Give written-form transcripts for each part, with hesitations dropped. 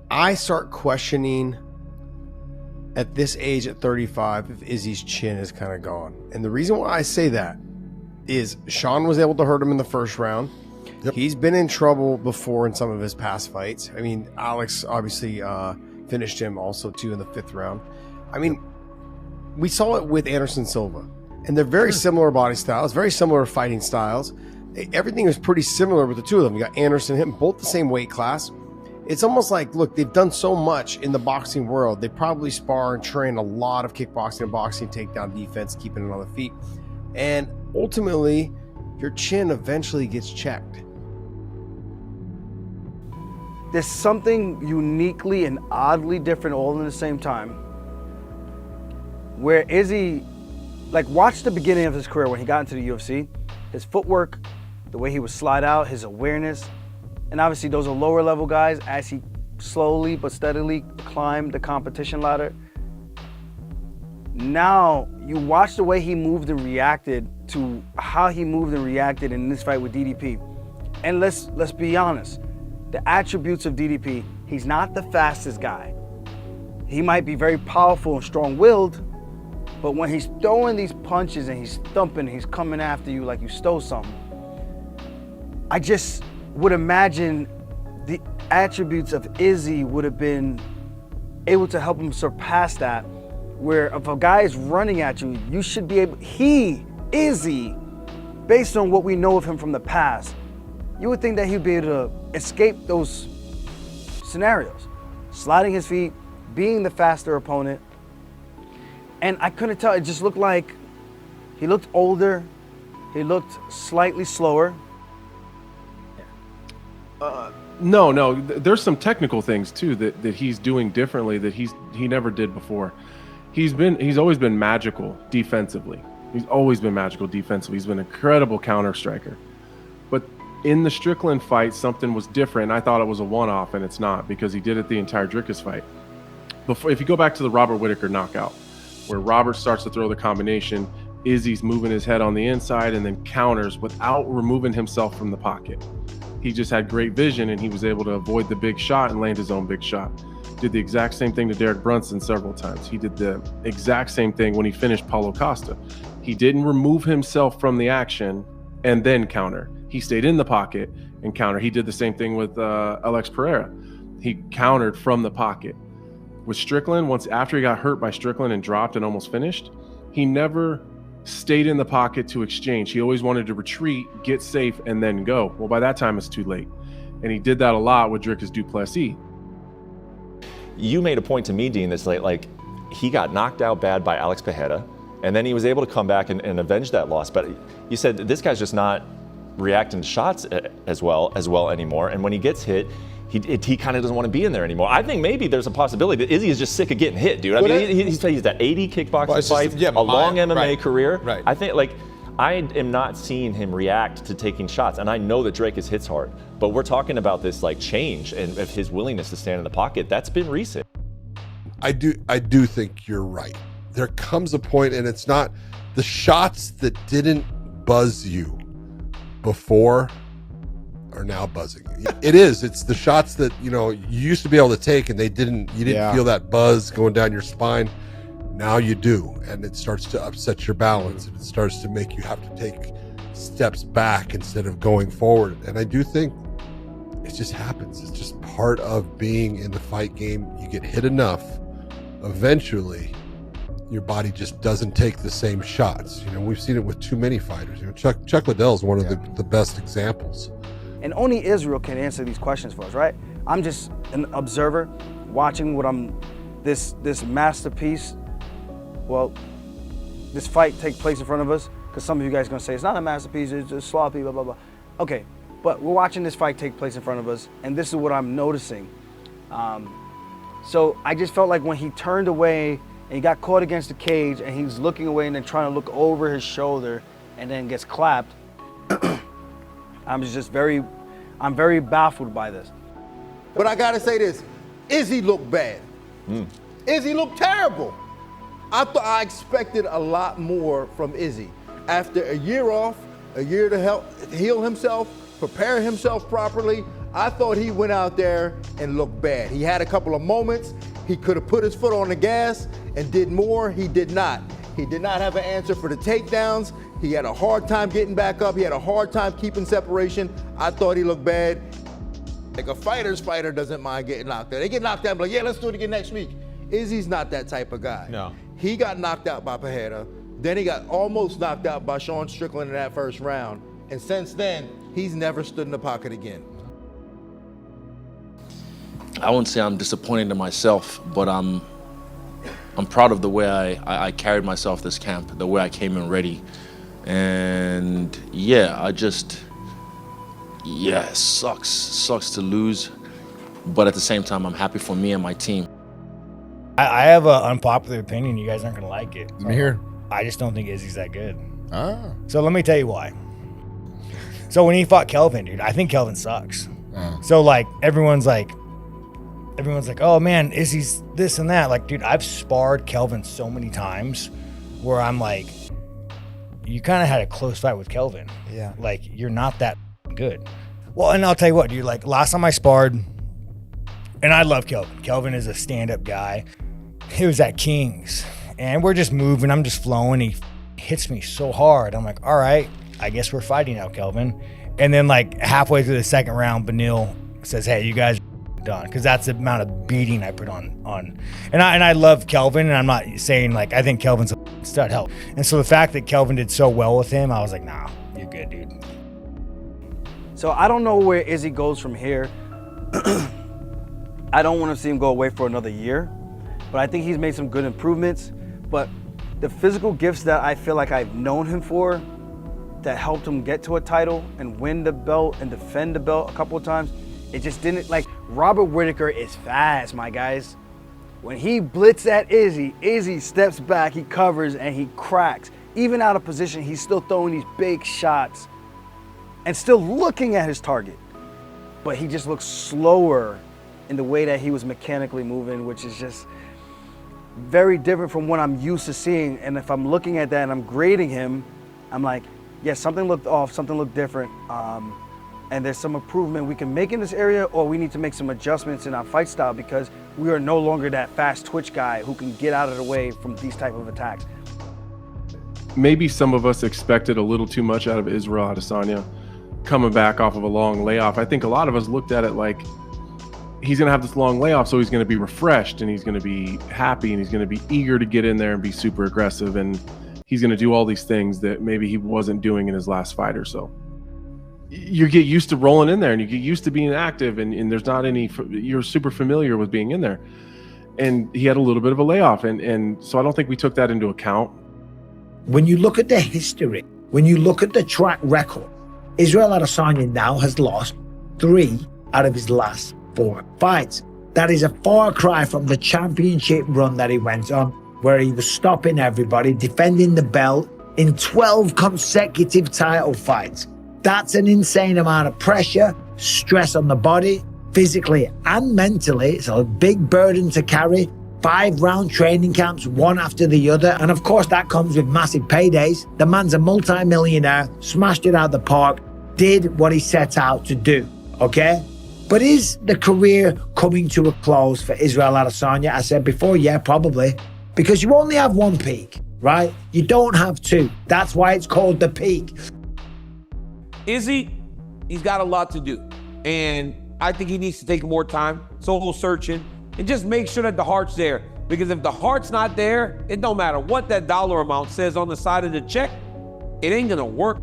I start questioning at this age, at 35, if Izzy's chin is kind of gone. And the reason why I say that is Sean was able to hurt him in the first round. Yep. He's been in trouble before in some of his past fights. I mean, Alex obviously finished him also too in the 5th round. I mean, we saw it with Anderson Silva, and they're very similar body styles, very similar fighting styles. Everything was pretty similar with the two of them. You got Anderson and him, both the same weight class. It's almost like, look, they've done so much in the boxing world. They probably spar and train a lot of kickboxing and boxing, takedown defense, keeping it on the feet. And ultimately, your chin eventually gets checked. There's something uniquely and oddly different all in the same time, where Izzy, like, watch the beginning of his career when he got into the UFC, his footwork, the way he would slide out, his awareness, and obviously those are lower level guys as he slowly but steadily climbed the competition ladder. Now, you watch the way he moved and reacted to how he moved and reacted in this fight with DDP. And let's be honest, the attributes of DDP, he's not the fastest guy. He might be very powerful and strong-willed, but when he's throwing these punches and he's thumping, he's coming after you like you stole something, I just would imagine the attributes of Izzy would have been able to help him surpass that, where if a guy is running at you, you should be able, Izzy, based on what we know of him from the past, you would think that he'd be able to escape those scenarios. Sliding his feet, being the faster opponent. And I couldn't tell, it just looked like he looked older, he looked slightly slower. No, there's some technical things too that he's doing differently that he never did before. He's always been magical defensively. He's always been magical defensively. He's been an incredible counter striker. But in the Strickland fight, something was different. I thought it was a one-off, and it's not, because he did it the entire Dricus fight. If you go back to the Robert Whittaker knockout, where Robert starts to throw the combination, Izzy's moving his head on the inside and then counters without removing himself from the pocket. He just had great vision, and he was able to avoid the big shot and land his own big shot. Did the exact same thing to Derek Brunson several times. He did the exact same thing when he finished Paulo Costa. He didn't remove himself from the action and then counter. He stayed in the pocket and counter. He did the same thing with Alex Pereira. He countered from the pocket. With Strickland, once after he got hurt by Strickland and dropped and almost finished, he never stayed in the pocket to exchange. He always wanted to retreat, get safe, and then go. Well, by that time, it's too late. And he did that a lot with Dricus Du Plessis. You made a point to me, Dean, that's like he got knocked out bad by Alex Pereira, and then he was able to come back and avenge that loss. But you said this guy's just not reacting to shots as well anymore. And when he gets hit, he kind of doesn't want to be in there anymore. I think maybe there's a possibility that Izzy is just sick of getting hit, dude. I mean, he's had 80 kickboxing fights, a long MMA career. Right. I think, I am not seeing him react to taking shots, and I know that Dricus hits hard, but we're talking about this change and of his willingness to stand in the pocket. That's been recent. I do think you're right. There comes a point, and it's not the shots that didn't buzz you before are now buzzing you. It's the shots that you used to be able to take, and you didn't feel that buzz going down your spine. Now you do, and it starts to upset your balance, and it starts to make you have to take steps back instead of going forward. And I do think it just happens. It's just part of being in the fight game. You get hit enough, eventually your body just doesn't take the same shots. We've seen it with too many fighters. Chuck Liddell is one of the best examples. And only Israel can answer these questions for us, right? I'm just an observer watching this masterpiece. Well, this fight take place in front of us, because some of you guys are going to say it's not a masterpiece, it's just sloppy, blah, blah, blah. Okay, but we're watching this fight take place in front of us, and this is what I'm noticing. So I just felt like when he turned away and he got caught against the cage and he's looking away and then trying to look over his shoulder and then gets clapped, I'm very baffled by this. But I gotta say this, Izzy looked bad. Izzy looked terrible. I expected a lot more from Izzy. After a year off, a year to help heal himself, prepare himself properly, I thought he went out there and looked bad. He had a couple of moments. He could have put his foot on the gas and did more. He did not. He did not have an answer for the takedowns. He had a hard time getting back up. He had a hard time keeping separation. I thought he looked bad. Like a fighter doesn't mind getting knocked out. They get knocked out, but like, yeah, let's do it again next week. Izzy's not that type of guy. No. He got knocked out by Pereira. Then he got almost knocked out by Sean Strickland in that first round. And since then, he's never stood in the pocket again. I wouldn't say I'm disappointed in myself, but I'm proud of the way I carried myself this camp, the way I came in ready. And yeah, it sucks to lose, but at the same time, I'm happy for me and my team. I have an unpopular opinion. You guys aren't gonna like it. Let me hear. I just don't think Izzy's that good. Ah. So let me tell you why. So when he fought Kelvin, dude, I think Kelvin sucks. So like everyone's like, oh man, Izzy's this and that. Like, dude, I've sparred Kelvin so many times where I'm like, you kind of had a close fight with Kelvin. Yeah. Like, you're not that good. Well, and I'll tell you what, dude, like last time I sparred, and I love Kelvin. Kelvin is a stand-up guy. It was at King's, and we're just moving. I'm just flowing. He hits me so hard. I'm like, all right, I guess we're fighting now, Kelvin. And then like halfway through the second round, Benil says, hey, you guys are done. Because that's the amount of beating I put on. And I love Kelvin, and I'm not saying like, I think Kelvin's a stud help. And so the fact that Kelvin did so well with him, I was like, nah, you're good, dude. So I don't know where Izzy goes from here. I don't want to see him go away for another year, but I think he's made some good improvements. But the physical gifts that I feel like I've known him for, that helped him get to a title and win the belt and defend the belt a couple of times, it just didn't. Like, Robert Whittaker is fast, my guys. When he blitzes at Izzy, Izzy steps back, he covers, and he cracks. Even out of position, he's still throwing these big shots and still looking at his target. But he just looks slower in the way that he was mechanically moving, which is just very different from what I'm used to seeing. And if I'm looking at that and I'm grading him, I'm like, yeah, something looked off, something looked different. And there's some improvement we can make in this area, or we need to make some adjustments in our fight style, because we are no longer that fast twitch guy who can get out of the way from these type of attacks. Maybe some of us expected a little too much out of Israel Adesanya coming back off of a long layoff. I think a lot of us looked at it like, he's going to have this long layoff, so he's going to be refreshed and he's going to be happy and he's going to be eager to get in there and be super aggressive, and he's going to do all these things that maybe he wasn't doing in his last fight or so. You get used to rolling in there and you get used to being active, and there's not any, you're super familiar with being in there. And he had a little bit of a layoff, and so I don't think we took that into account. When you look at the history, when you look at the track record, Israel Adesanya now has lost 3 out of his last 4 fights. That is a far cry from the championship run that he went on, where he was stopping everybody, defending the belt in 12 consecutive title fights. That's an insane amount of pressure, stress on the body, physically and mentally. It's a big burden to carry. 5-round training camps, one after the other. And of course, that comes with massive paydays. The man's a multi-millionaire, smashed it out of the park, did what he set out to do, okay? But is the career coming to a close for Israel Adesanya? I said before, yeah, probably. Because you only have one peak, right? You don't have 2. That's why it's called the peak. Izzy, he's got a lot to do. And I think he needs to take more time, soul searching, and just make sure that the heart's there. Because if the heart's not there, it don't matter what that dollar amount says on the side of the check, it ain't gonna work.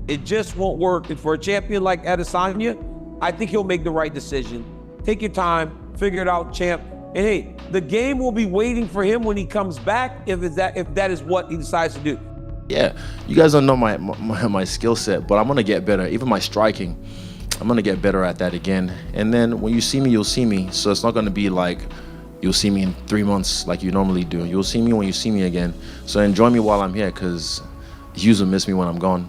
It just won't work. And for a champion like Adesanya, I think he'll make the right decision. Take your time, figure it out, champ. And hey, the game will be waiting for him when he comes back, if that is what he decides to do. Yeah, you guys don't know my skill set, but I'm gonna get better. Even my striking, I'm gonna get better at that again. And then when you see me, you'll see me. So it's not gonna be like you'll see me in 3 months like you normally do. You'll see me when you see me again. So enjoy me while I'm here, because you'll miss me when I'm gone.